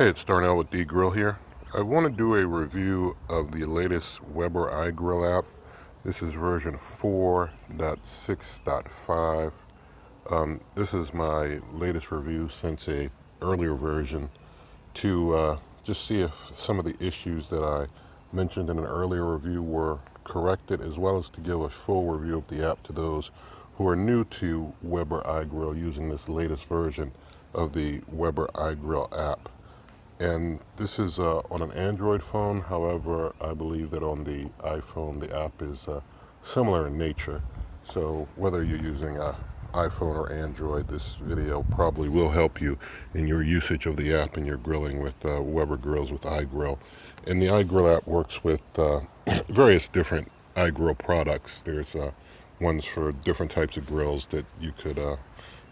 Hey, it's Darnell with iGrill here. I want to do a review of the latest Weber iGrill app. This is version 4.6.5. This is my latest review since a earlier version to just see if some of the issues that I mentioned in an earlier review were corrected, as well as to give a full review of the app to those who are new to Weber iGrill using this latest version of the Weber iGrill app. And this is on an Android phone. However, I believe that on the iPhone, the app is similar in nature. So whether you're using an iPhone or Android, this video probably will help you in your usage of the app and your grilling with Weber grills with iGrill. And the iGrill app works with various different iGrill products. There's ones for different types of grills that you could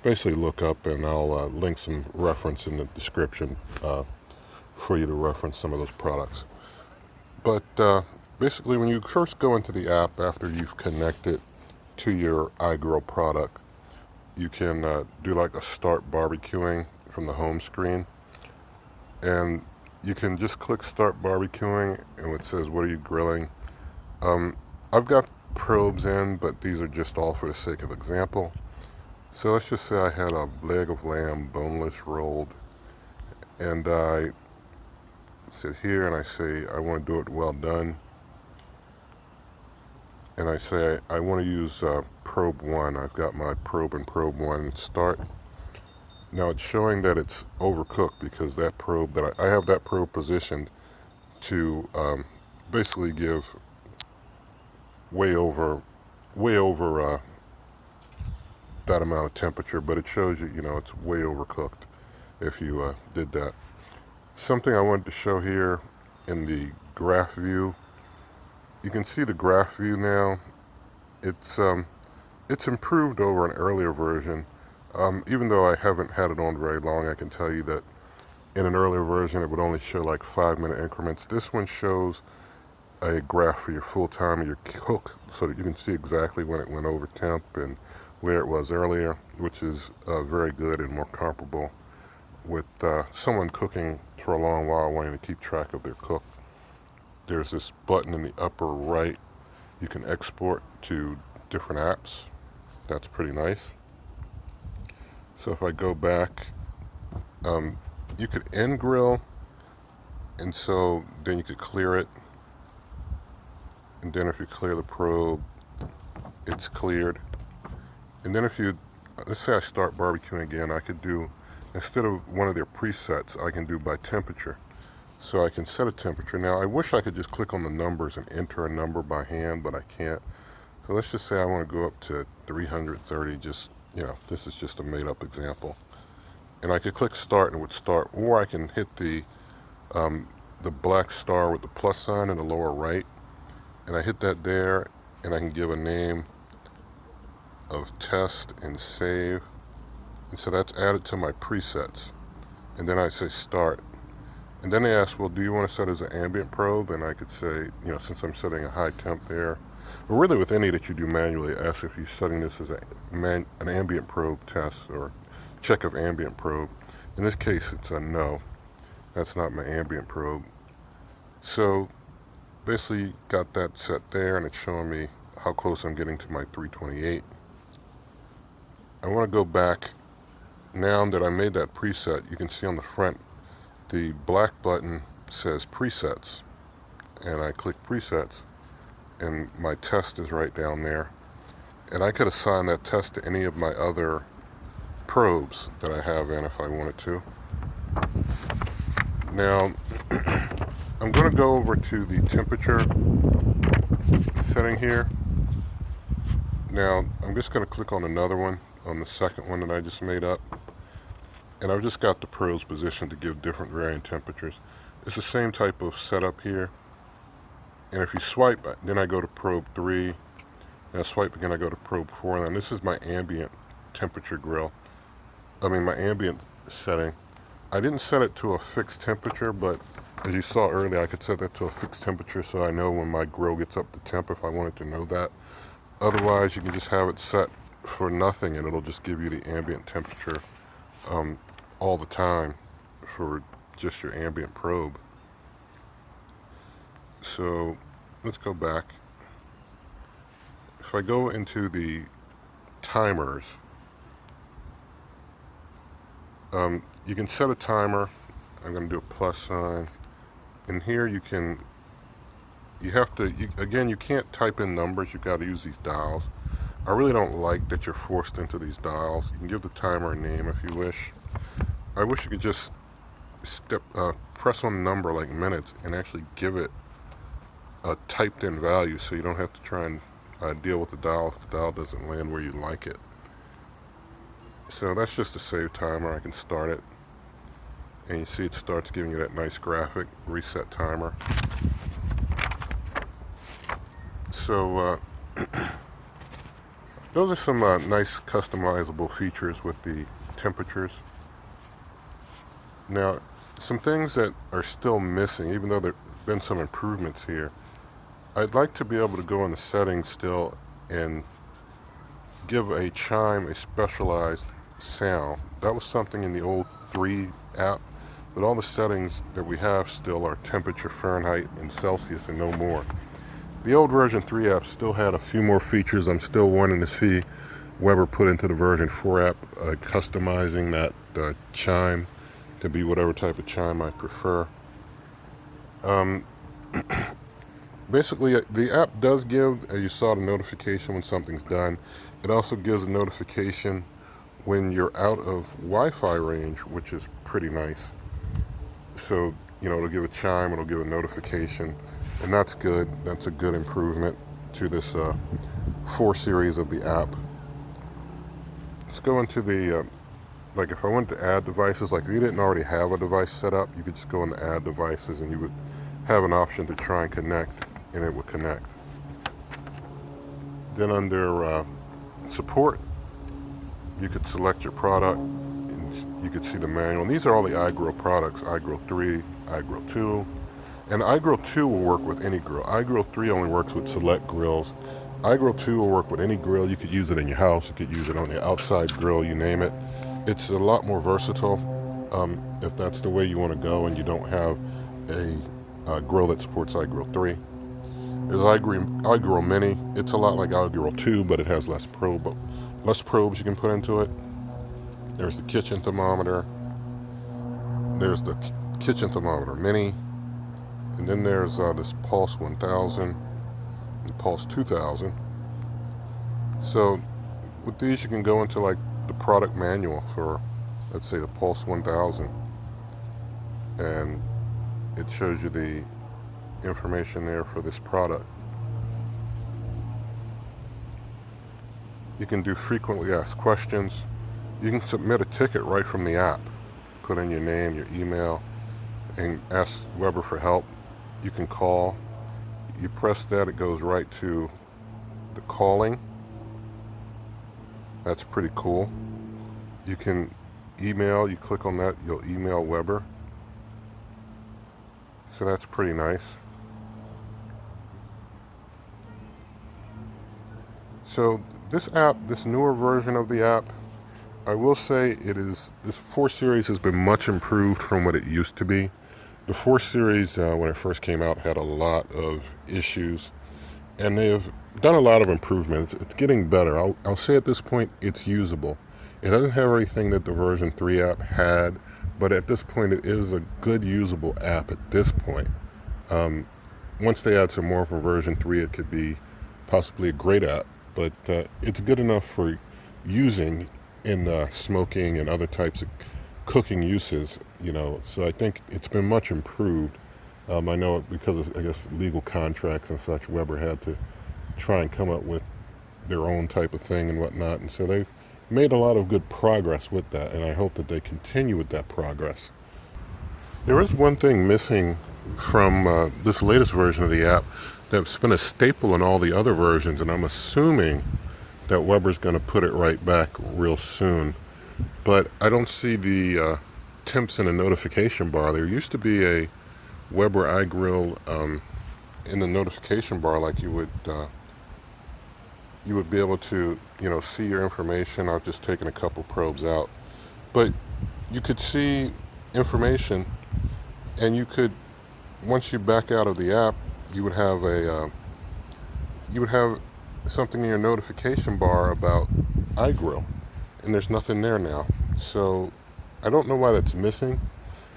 basically look up, and I'll link some reference in the description for you to reference some of those products. But basically, when you first go into the app after you've connected to your iGrill product, you can do like a start barbecuing from the home screen, and you can just click start barbecuing, and it says what are you grilling. I've got probes in, but these are just all for the sake of example. So let's just say I had a leg of lamb, boneless, rolled, and I sit here and I say I want to do it well done, and I say I want to use probe 1. I've got my probe and probe 1 start. Now it's showing that it's overcooked because that probe that I have that probe positioned to basically give way over that amount of temperature, but it shows you it's way overcooked if you did that. Something I wanted to show here in the graph view. You can see the graph view now. It's improved over an earlier version. Even though I haven't had it on very long, I can tell you that in an earlier version it would only show like 5-minute increments. This one shows a graph for your full time of your cook, so that you can see exactly when it went over temp and where it was earlier, which is very good and more comparable with someone cooking for a long while wanting to keep track of their cook. There's this button in the upper right. You can export to different apps. That's pretty nice. So if I go back, you could end grill, and so then you could clear it. And then if you clear the probe, it's cleared. And then if you, let's say I start barbecuing again, I could do, instead of one of their presets, I can do by temperature. So I can set a temperature. Now I wish I could just click on the numbers and enter a number by hand, but I can't. So let's just say I want to go up to 330, just, this is just a made up example. And I could click start and it would start, or I can hit the black star with the plus sign in the lower right, and I hit that there, and I can give a name of test and save. And so that's added to my presets. And then I say start. And then they ask, well, do you want to set as an ambient probe? And I could say, since I'm setting a high temp there, or really with any that you do manually, ask if you're setting this as an ambient probe test or check of ambient probe. In this case, it's a no. That's not my ambient probe. So basically got that set there, and it's showing me how close I'm getting to my 328. I want to go back. Now that I made that preset, you can see on the front the black button says presets, and I click presets, and my test is right down there, and I could assign that test to any of my other probes that I have in if I wanted to. Now I'm going to go over to the temperature setting here. Now I'm just going to click on another one, on the second one that I just made up, and I've just got the probes positioned to give different varying temperatures. It's the same type of setup here, and if you swipe, then I go to probe 3, and I swipe again, I go to probe 4, and this is my ambient temperature grill. My ambient setting. I didn't set it to a fixed temperature, but as you saw earlier, I could set that to a fixed temperature so I know when my grill gets up to temp if I wanted to know that. Otherwise, you can just have it set for nothing, and it'll just give you the ambient temperature all the time for just your ambient probe. So let's go back. If I go into the timers, you can set a timer. I'm going to do a plus sign. And here you have to, again, you can't type in numbers. You've got to use these dials. I really don't like that you're forced into these dials. You can give the timer a name if you wish. I wish you could just press on the number like minutes and actually give it a typed in value so you don't have to try and deal with the dial if the dial doesn't land where you like it. So that's just a save timer. I can start it, and you see it starts giving you that nice graphic, reset timer. So those are some nice customizable features with the temperatures. Now, some things that are still missing, even though there have been some improvements here, I'd like to be able to go in the settings still and give a chime a specialized sound. That was something in the old 3 app, but all the settings that we have still are temperature, Fahrenheit, and Celsius, and no more. The old version 3 app still had a few more features. I'm still wanting to see Weber put into the version 4 app, customizing that chime to be whatever type of chime I prefer. Basically, the app does give, as you saw, the notification when something's done. It also gives a notification when you're out of Wi-Fi range, which is pretty nice. So, it'll give a chime, it'll give a notification, and that's good. That's a good improvement to this 4 series of the app. Let's go into the, like if I wanted to add devices, like if you didn't already have a device set up, you could just go in the add devices and you would have an option to try and connect, and it would connect. Then under support, you could select your product, and you could see the manual. And these are all the iGrill products: iGrill 3, iGrill 2, and iGrill 2 will work with any grill. iGrill 3 only works with select grills. iGrill 2 will work with any grill. You could use it in your house. You could use it on your outside grill. You name it. It's a lot more versatile if that's the way you want to go, and you don't have a grill that supports iGrill 3. There's iGrill Mini. It's a lot like iGrill 2, but it has less probes you can put into it. There's the kitchen thermometer. There's the kitchen thermometer Mini. And then there's this Pulse 1000 and Pulse 2000. So with these, you can go into like the product manual for, let's say, the Pulse 1000. And it shows you the information there for this product. You can do frequently asked questions. You can submit a ticket right from the app. Put in your name, your email, and ask Weber for help. You can call. You press that, it goes right to the calling. That's pretty cool. You can email. You click on that, you'll email Weber. So that's pretty nice. So this app, this newer version of the app, I will say this 4 series has been much improved from what it used to be. The 4 series, when it first came out, had a lot of issues, and they have done a lot of improvements. It's getting better. I'll say at this point, it's usable. It doesn't have everything that the version 3 app had, but at this point, it is a good usable app at this point. Once they add some more for version 3, it could be possibly a great app, but it's good enough for using in smoking and other types of cooking uses, so I think it's been much improved. I know because of, I guess, legal contracts and such, Weber had to try and come up with their own type of thing and whatnot, and so they've made a lot of good progress with that, and I hope that they continue with that progress. There is one thing missing from this latest version of the app that's been a staple in all the other versions, and I'm assuming that Weber's going to put it right back real soon. But I don't see the temps in the notification bar. There used to be a Weber iGrill in the notification bar, like you would be able to see your information. I've just taken a couple probes out, but you could see information And you could, once you back out of the app, you would have something in your notification bar about iGrill, and there's nothing there now. So I don't know why that's missing.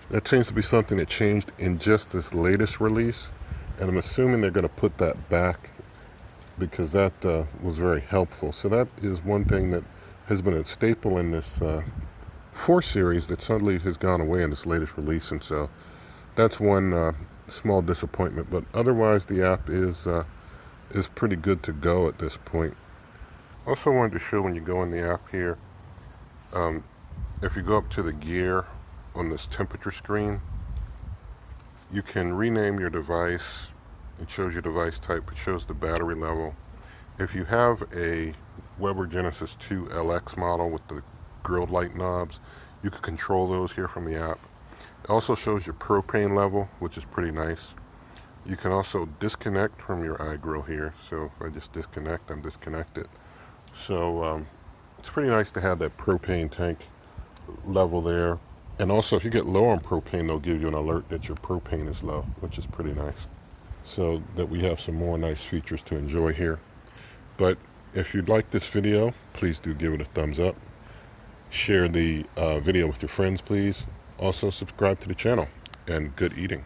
That seems to be something that changed in just this latest release, and I'm assuming they're going to put that back because that was very helpful. So that is one thing that has been a staple in this 4 series that suddenly has gone away in this latest release, and so that's one small disappointment. But otherwise, the app is pretty good to go at this point. Also wanted to show when you go in the app here, if you go up to the gear on this temperature screen, you can rename your device. It shows your device type, it shows the battery level. If you have a Weber Genesis 2 LX model with the grilled light knobs, you can control those here from the app. It also shows your propane level, which is pretty nice. You can also disconnect from your iGrill here. So if I just disconnect, I'm disconnected. So it's pretty nice to have that propane tank level there. And also, if you get low on propane, they'll give you an alert that your propane is low, which is pretty nice. So that we have some more nice features to enjoy here. But if you'd like this video, please do give it a thumbs up. Share the video with your friends, please. Also, subscribe to the channel, and good eating.